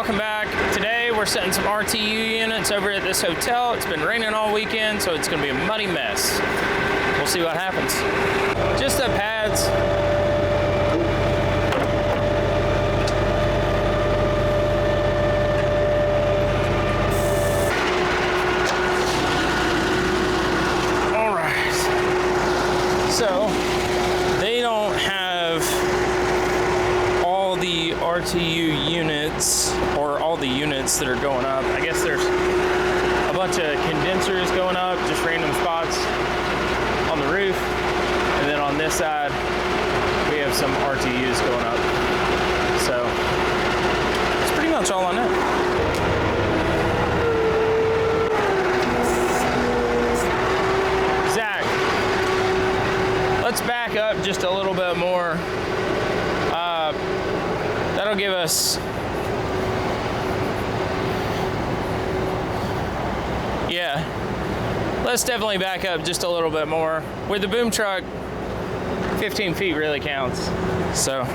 welcome back. Today we're setting some RTU units over at this hotel. It's been raining all weekend, so it's gonna be a muddy mess. We'll see what happens. Just the pads. All right. So they don't have all the RTU units, or all the units that are going up. I guess there's a bunch of condensers going up, just random spots on the roof. And then on this side, we have some RTUs going up. So that's pretty much all I know. Zach, let's back up just a little bit more. That'll give us, yeah, let's definitely back up just a little bit more. With the boom truck, 15 feet really counts, so.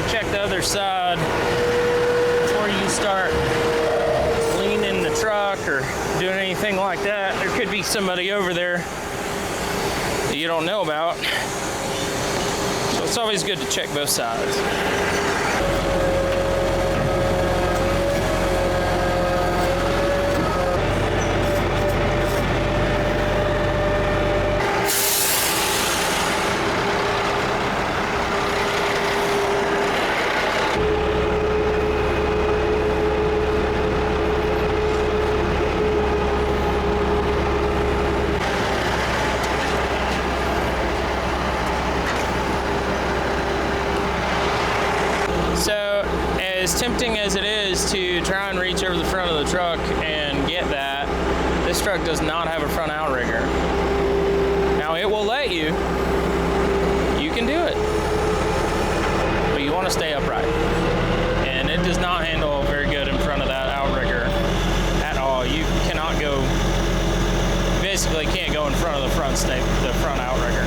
Check the other side before you start leaning the truck or doing anything like that. There could be somebody over there that you don't know about. So it's always good to check both sides. As tempting as it is to try and reach over the front of the truck and get that, this truck does not have a front outrigger. Now it will let you. You can do it. But you want to stay upright. And it does not handle very good in front of that outrigger at all. You cannot go, basically can't go in front of the front outrigger.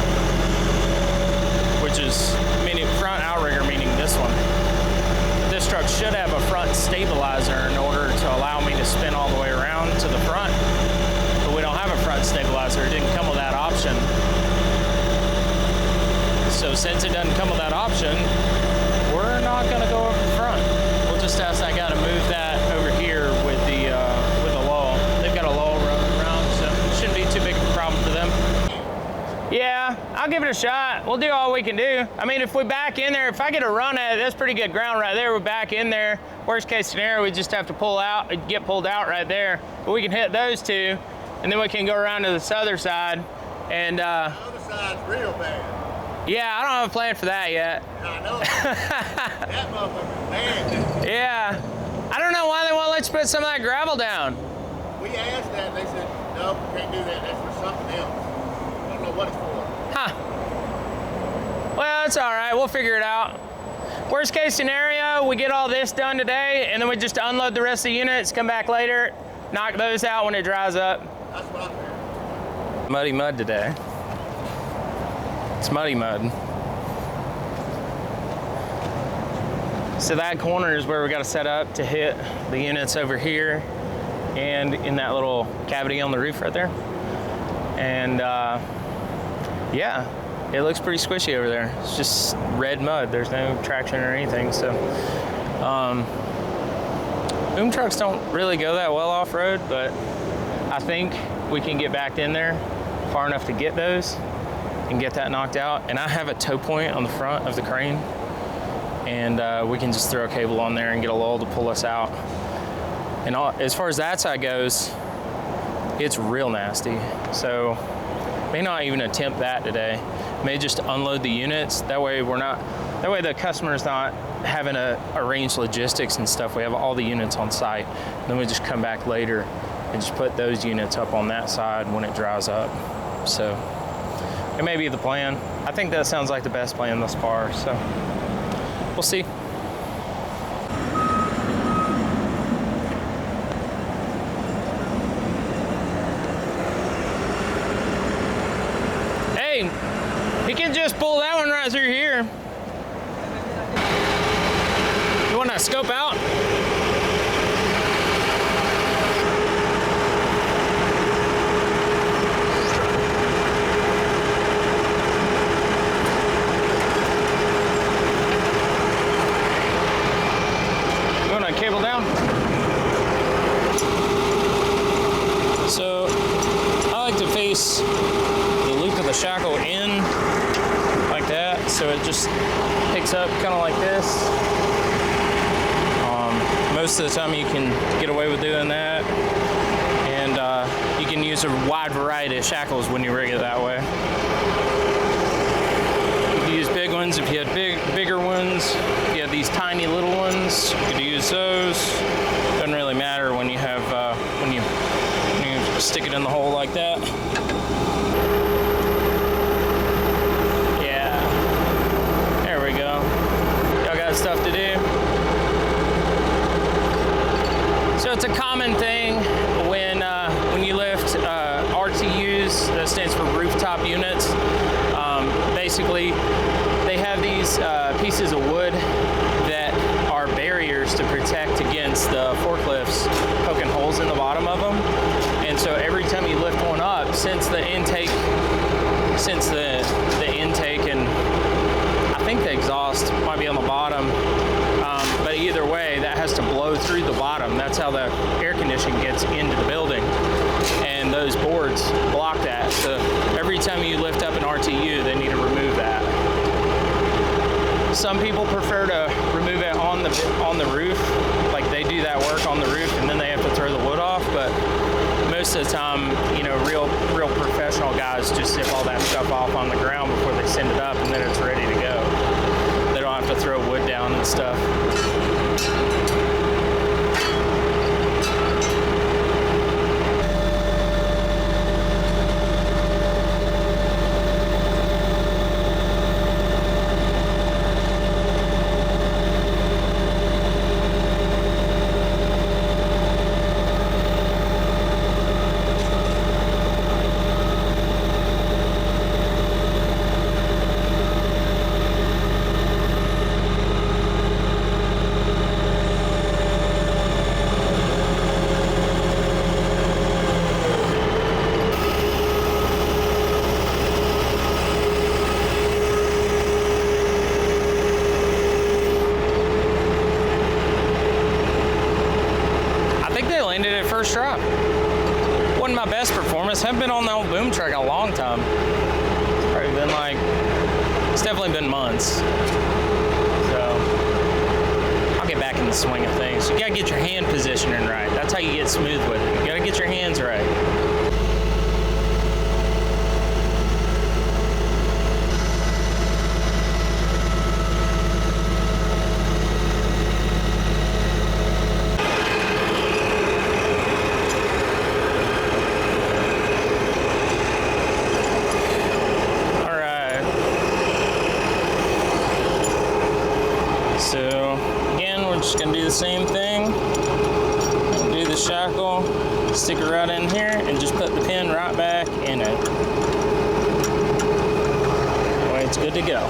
Which is, meaning front outrigger meaning this one. This truck should have a front stabilizer in order to allow me to spin all the way around to the front, but we don't have a front stabilizer. It didn't come with that option. So since it doesn't come with that option, we're not going to go over the front. We'll just ask that guy to move that over here with the lull. They've got a lull running around, so it shouldn't be too big of a problem for them. Yeah, I'll give it a shot. We'll do all we can do. I mean, if we back in there, if I get a run at it, that's pretty good ground right there. We're back in there. Worst case scenario, we just have to pull out, get pulled out right there. But we can hit those two, and then we can go around to this other side. And the other side's real bad. Yeah, I don't have a plan for that yet. I know. That motherfucker's bad. Yeah. I don't know why they won't let you put some of that gravel down. We asked that, and they said, no, we can't do that. That's for something else. I don't know what it's for. Huh. Well, it's all right. We'll figure it out. Worst case scenario, we get all this done today, and then we just unload the rest of the units, come back later, knock those out when it dries up. That's what I'm hearing. Muddy mud today. It's muddy mud. So that corner is where we got to set up to hit the units over here and in that little cavity on the roof right there. And yeah, it looks pretty squishy over there. It's just red mud. There's no traction or anything. So boom trucks don't really go that well off-road, but I think we can get back in there far enough to get those and get that knocked out. And I have a tow point on the front of the crane, and we can just throw a cable on there and get a lull to pull us out. And as far as that side goes, it's real nasty. So May not even attempt that today. May just unload the units. That way the customer's not having to arrange logistics and stuff. We have all the units on site. Then we just come back later and just put those units up on that side when it dries up. So it may be the plan. I think that sounds like the best plan thus far. So we'll see. Hey, you can just pull that one right through here. You want to scope out? You want to cable down? So I like to face the loop of the shackle in like that, so it just picks up kind of like this. Most of the time you can get away with doing that, and you can use a wide variety of shackles when you rig it that way. You can use big ones if you had bigger ones. If you have these tiny little ones, you could use those. Doesn't really matter when you have when you stick it in the hole like that. Yeah, there we go. Y'all got stuff to do. So it's a common thing when you lift RTUs, that stands for rooftop units. Basically, they have these pieces of wood that are barriers to protect against the forklifts poking holes in the bottom of them. And so every time you lift one up, since the intake and I think the exhaust might be on the bottom, but either way, that has to blow through the bottom. That's how the air conditioning gets into the building. And those boards block that. So every time you lift up an RTU, they need to remove that. Some people prefer to remove it on the roof, like they do that work on the roof and then they have to throw the wood off. But most of the time, you know, real professional guys just zip all that stuff off on the ground before they send it up, and then it's ready to go. They don't have to throw wood down and stuff. First drop. Wasn't my best performance. Haven't been on the old boom truck in a long time. It's definitely been months. So I'll get back in the swing of things. You gotta get your hand positioning right. That's how you get smooth with it. You gotta get your hands right. Just gonna do the same thing. Do the shackle, stick it right in here, and just put the pin right back in it. That way it's good to go.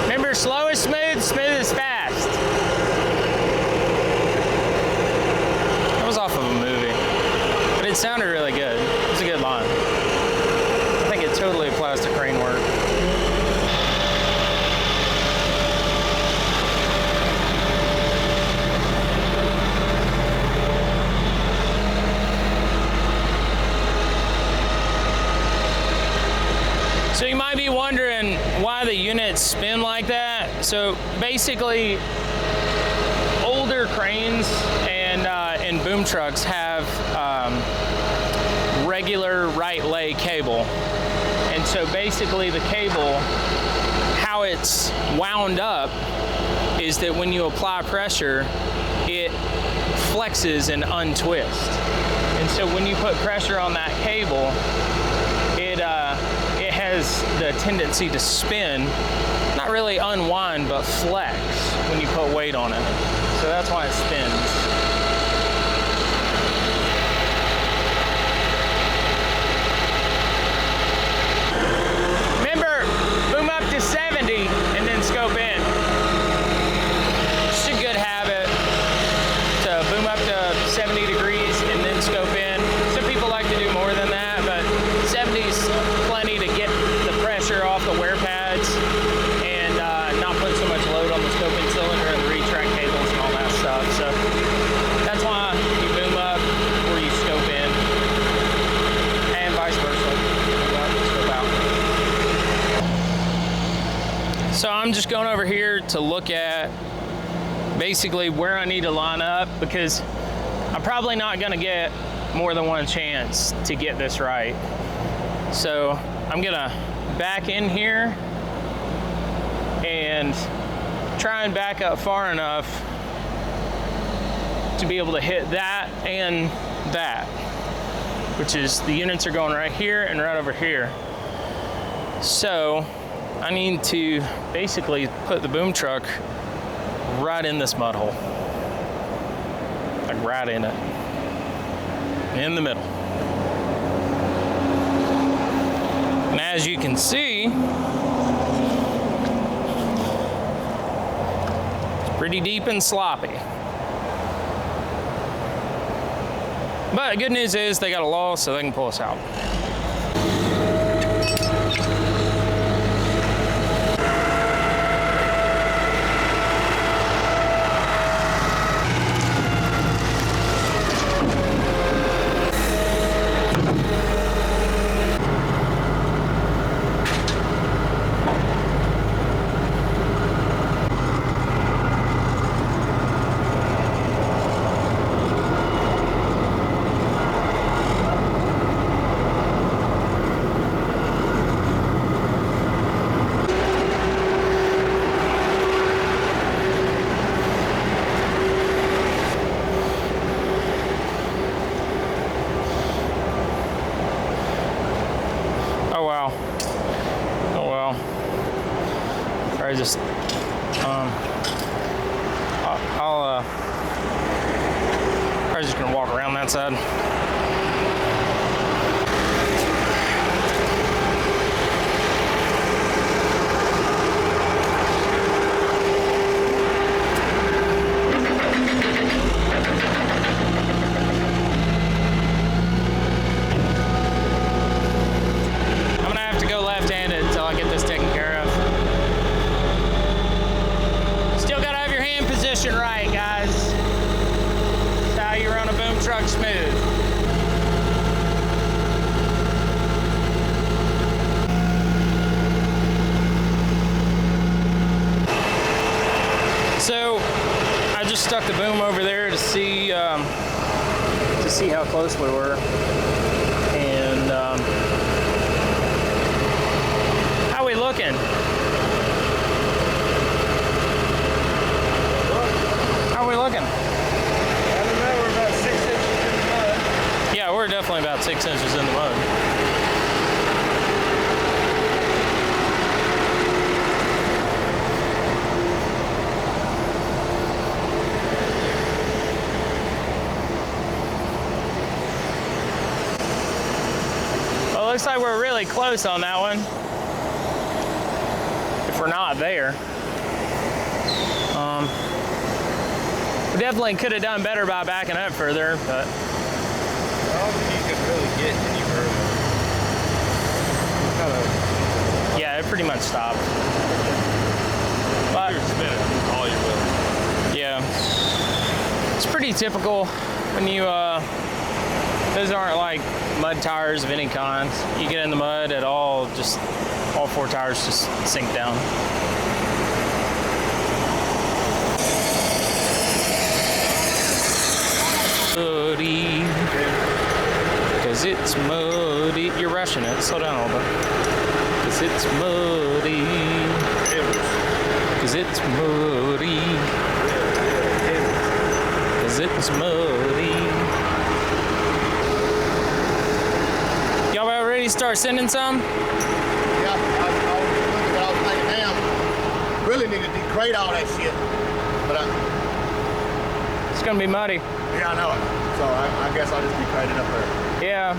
Remember, slow is smooth, smooth is fast. That was off of a movie, but it sounded really good. It was a good line. I think it totally applies to crane work. So you might be wondering why the units spin like that. So basically, older cranes and boom trucks have regular right lay cable. And so basically the cable, how it's wound up is that when you apply pressure, it flexes and untwists. And so when you put pressure on that cable, it has the tendency to spin, not really unwind, but flex when you put weight on it. So that's why it spins. Remember, boom up to 70 and then scope in. It's a good habit to boom up to 70 degrees and then scope in. Some people like to do more than that, but 70's plenty to get the pressure off the wear pads and not put so much load on the scoping cylinder and the retract cables and all that stuff. So that's why you boom up or you scope in, and vice versa. Boom up, scope out. So I'm just going over here to look at basically where I need to line up, because I'm probably not going to get more than one chance to get this right. So I'm going to back in here and try and back up far enough to be able to hit that and that, which is the units are going right here and right over here. So I need to basically put the boom truck right in this mud hole, like right in it, in the middle. And as you can see, it's pretty deep and sloppy. But the good news is they got a law, so they can pull us out. I just, I'm just gonna walk around that side. I'm gonna have to go left-handed until I get this taken care of. Still gotta have your hand position right, guys. That's how you run a boom truck smooth. So I just stuck the boom over there to see how close we were, and how we looking? How are we looking? I don't know, we're about 6 inches in the mud. Yeah, we're definitely about 6 inches in the mud. Well, it looks like we're really close on that one, if we're not there. We definitely could have done better by backing up further, but I don't think you could really get any further. yeah, it pretty much stopped. But You're spinning all your wheels. yeah, it's pretty typical when you, those aren't like mud tires of any kind. You get in the mud at all, just all 4 tires just sink down. Because 'Cause it's muddy. You're rushing it. Slow down a little bit. 'Cause it's muddy. 'Cause it's muddy. 'Cause it's muddy. Y'all about ready to start sending some? Yeah, I was thinking, damn, really need to decrate all that shit. But It's gonna be muddy. yeah, I know it. So I guess I'll just decrate it up there. Yeah.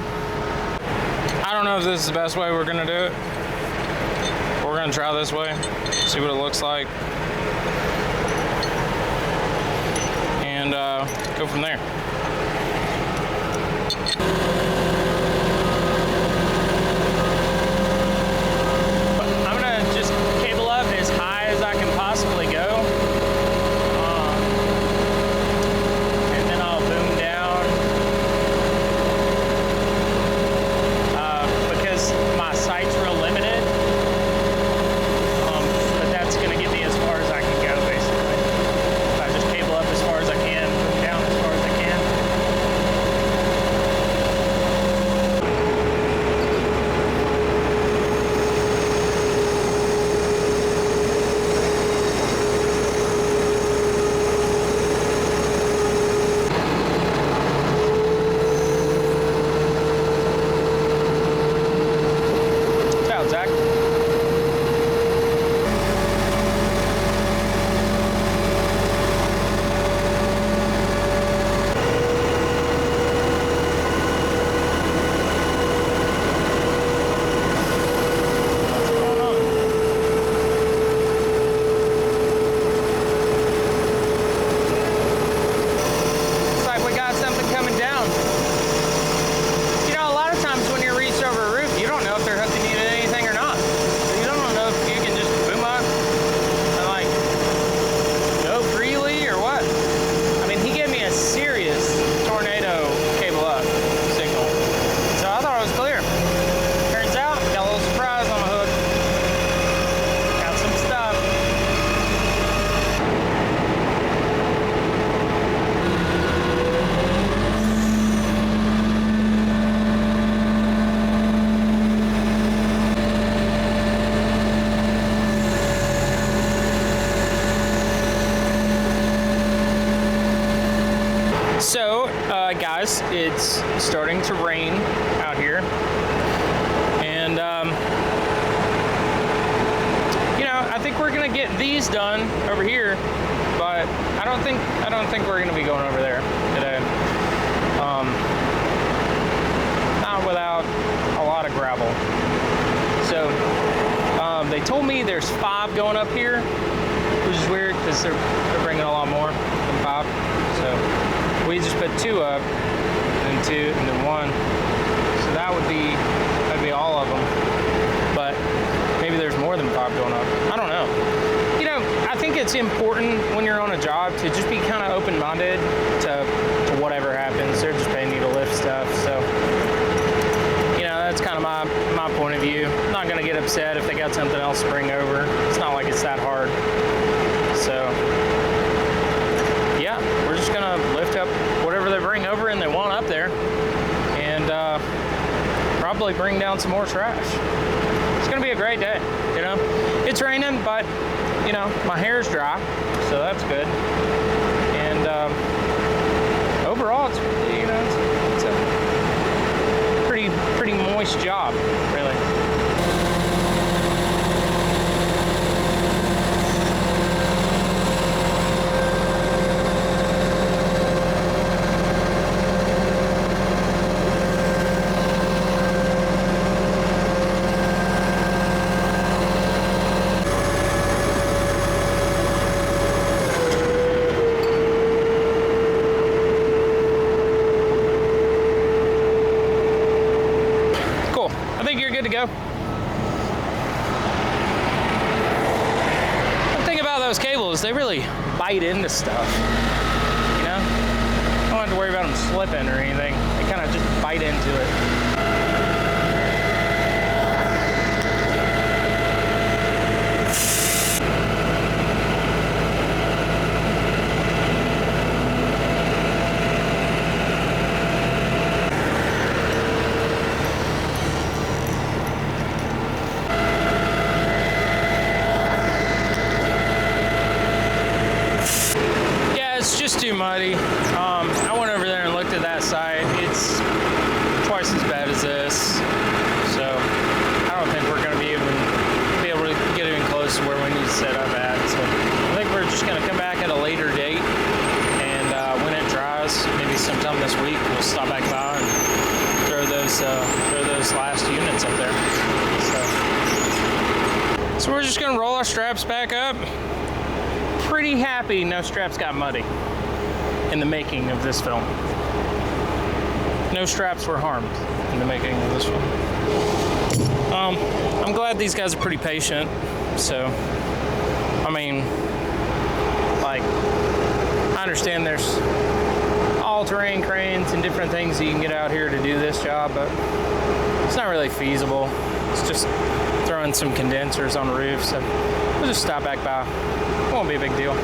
I don't know if this is the best way we're gonna do it. We're gonna try this way, see what it looks like, and go from there. I'm gonna just cable up as high as I can possibly go. And then I'll boom down. Because my sight's real limited. But that's gonna get me as far as I can go, basically. If I just cable up as far as I can, boom down as far as I can. What's out, Zach? What's going on? Looks like we got something coming down. You know, a lot of times when you reach over a roof, you don't know if they're hooking you to anything or not. You don't know if you can just boom up and like go freely or what. I mean, he gave me a serious tornado cable up signal, so I thought it was clear. Turns out, got a little surprise on the hook. Got some stuff. So, guys, it's starting to rain out here, and you know, I think we're gonna get these done over here, but I don't think we're gonna be going over there today. Not without a lot of gravel. So, they told me there's 5 going up here, which is weird because they're bringing a lot more than 5. So we just put 2 up, and then 2, and then 1. So that'd be all of them. But maybe there's more than 5 going up. I don't know. You know, I think it's important when you're on a job to just be kind of open-minded to whatever happens. They're just paying you to lift stuff, so you know, that's kind of my point of view. I'm not gonna get upset if they got something else to bring over. It's not like it's that hard. So yeah, we're just gonna lift up whatever they bring over and they want up there, and probably bring down some more trash. It's gonna be a great day, you know. It's raining, but you know, my hair's dry, so that's good. And overall, it's, you know, it's a pretty moist job, really. Good to go. The thing about those cables, they really bite into stuff, you know? I don't have to worry about them slipping or anything. They kind of just bite into it. muddy. I went over there and looked at that site. It's twice as bad as this. So I don't think we're going to be able to get even close to where we need to set up at. So I think we're just going to come back at a later date, and when it dries, maybe sometime this week, we'll stop back by and throw those last units up there. So we're just going to roll our straps back up. Pretty happy no straps got muddy in the making of this film. No straps were harmed in the making of this film. I'm glad these guys are pretty patient. So, I mean, like, I understand there's all-terrain cranes and different things you can get out here to do this job, but it's not really feasible. It's just throwing some condensers on the roof, so we'll just stop back by. It won't be a big deal.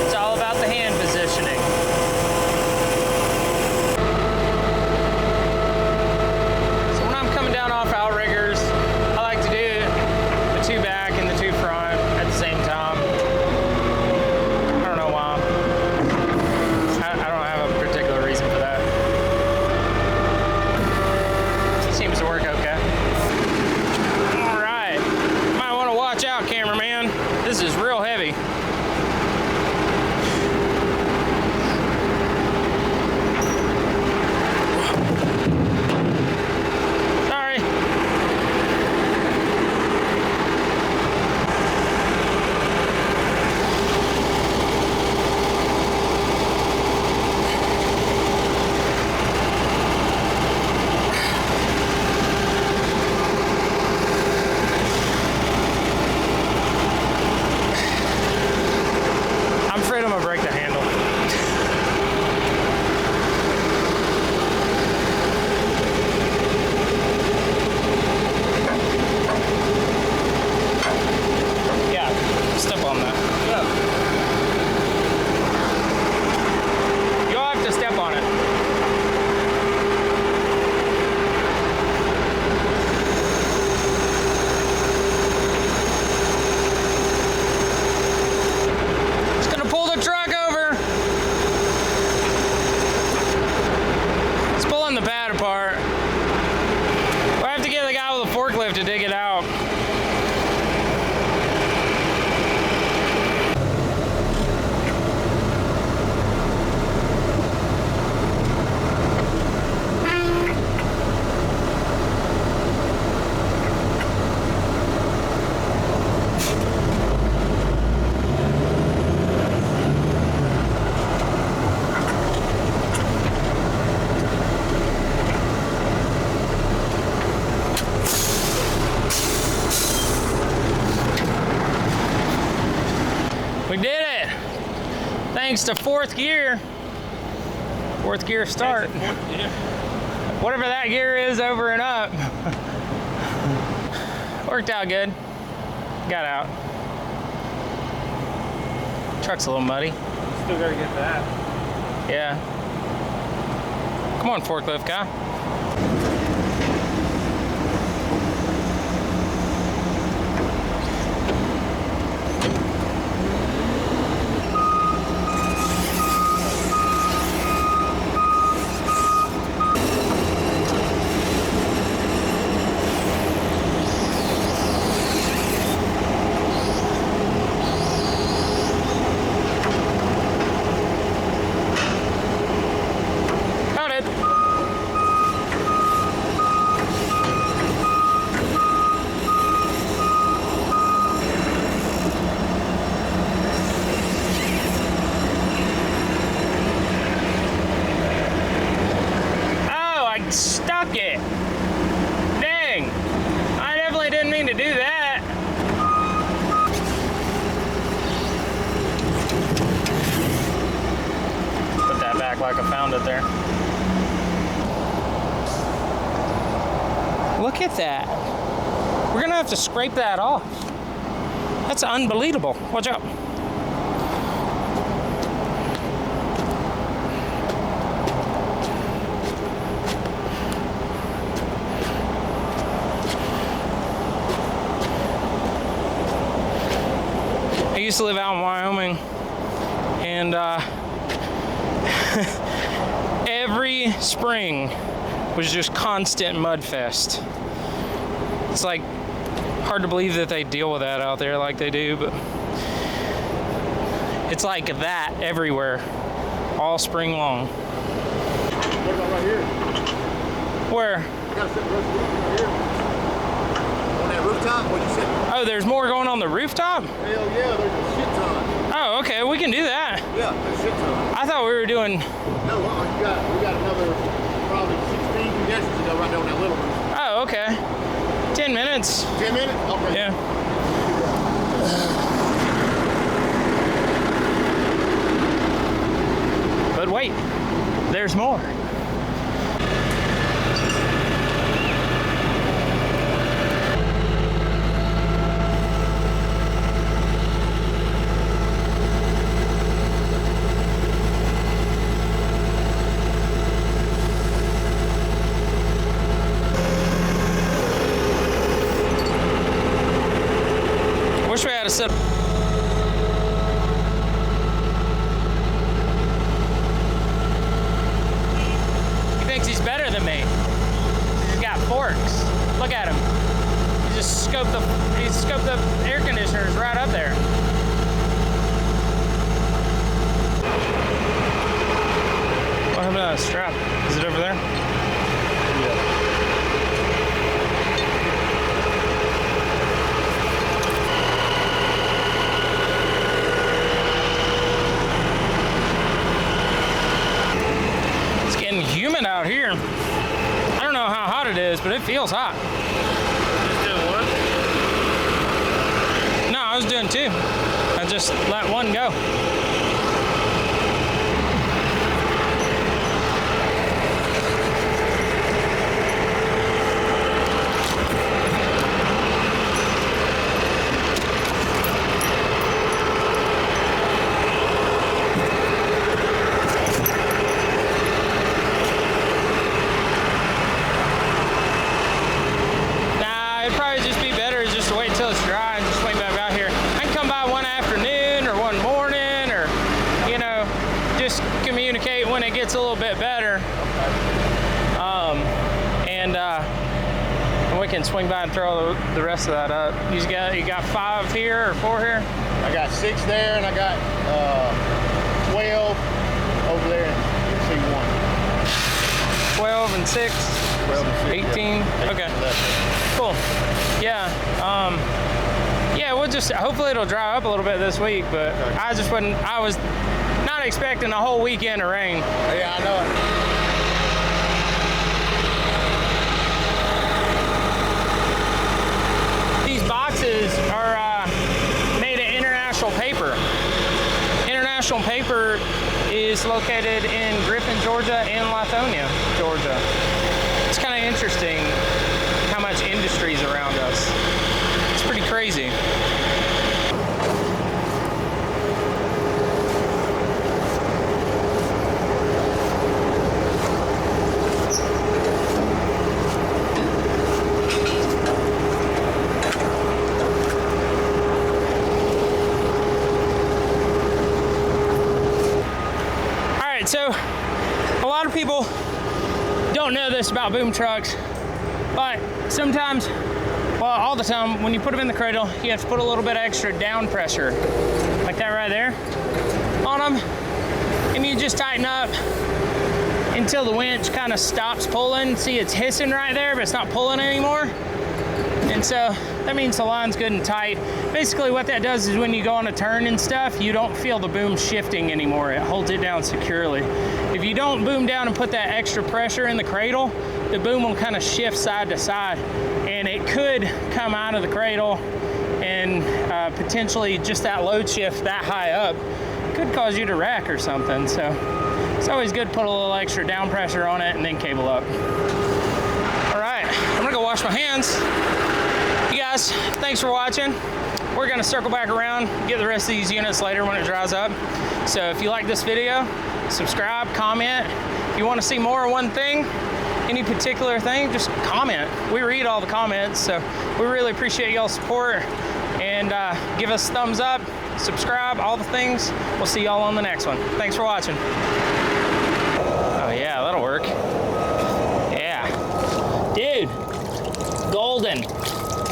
It's all about the hand positioning. So when I'm coming down off outriggers, I like to do the two back and the two front at the same time. I don't know why. I don't have a particular reason for that. Seems to work okay. All right. Might want to watch out, cameraman. This is real heavy. Sorry. I'm afraid I'm gonna break the handle. Yeah, step on that. Yeah. You'll have to step on it. It's gonna pull the truck over. It's pulling the pad apart. We'll have to get the guy with a forklift to dig it out. We did it! Thanks to fourth gear. Fourth gear start. Whatever that gear is, over and up. Worked out good. Got out. Truck's a little muddy. Still gotta get that. Yeah. Come on, forklift guy. Got it. Oh, I stuck it. Dang. I definitely didn't mean to do that. Put that back like I found it there. Look at that. We're gonna have to scrape that off. That's unbelievable. Watch out. I used to live out in Wyoming, and and every spring was just constant mud fest. It's like hard to believe that they deal with that out there like they do, but it's like that everywhere, all spring long. What about right here? Where? You gotta sit right here. On that rooftop, where you sit? Oh, there's more going on the rooftop? Hell yeah, there's a shit ton. Oh, okay, we can do that. Yeah, there's a shit ton. I thought we were doing... No, we got another probably 16 congestions to go right there on that little roof. Oh, okay. 10 minutes. 10 minutes? Okay. Yeah. But wait, there's more. Wish we had a set. He thinks he's better than me. He's got forks. Look at him. He just scoped the air conditioners right up there. What happened to that strap? Is it over there? Yeah. Humid out here. I don't know how hot it is, but it feels hot. Just doing one? No, I was doing two. I just let one go. When it gets a little bit better, and we can swing by and throw the rest of that up. You got 5 here or 4 here? I got 6 there, and I got 12 over there in C1. 12 and 6. 12 and 6. 18. Yeah. Okay. Cool. Yeah. Yeah. We'll just hopefully it'll dry up a little bit this week, but okay. I was not expecting a whole weekend of rain. Yeah, I know it. These boxes are made of International Paper. International Paper is located in Griffin, Georgia and Lithonia, Georgia. It's kind of interesting how much industry is around us. It's pretty crazy. So, a lot of people don't know this about boom trucks, but sometimes, well, all the time, when you put them in the cradle, you have to put a little bit of extra down pressure, like that right there, on them, and you just tighten up until the winch kind of stops pulling. See, it's hissing right there, but it's not pulling anymore. And so that means the line's good and tight. Basically what that does is when you go on a turn and stuff, you don't feel the boom shifting anymore. It holds it down securely. If you don't boom down and put that extra pressure in the cradle, the boom will kind of shift side to side, and it could come out of the cradle and potentially just that load shift that high up could cause you to wreck or something. So it's always good to put a little extra down pressure on it and then cable up. All right, I'm gonna go wash my hands. You guys, thanks for watching. We're gonna circle back around, get the rest of these units later when it dries up. So if you like this video, subscribe, comment. If you wanna see more of one thing, any particular thing, just comment. We read all the comments, so we really appreciate y'all's support. and give us a thumbs up, subscribe, all the things. We'll see y'all on the next one. Thanks for watching. Oh yeah, that'll work. Yeah. Dude, golden.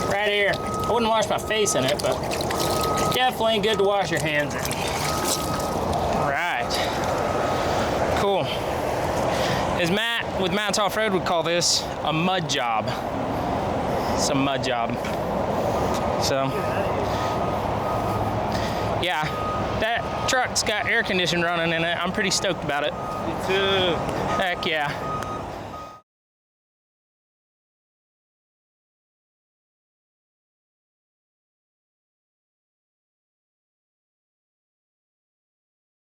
Right here. I wouldn't wash my face in it, but definitely good to wash your hands in. Right. Cool. As Matt with Matt's Off-Road would call this a mud job. It's a mud job. So, yeah, that truck's got air conditioning running in it. I'm pretty stoked about it. Me too. Heck yeah.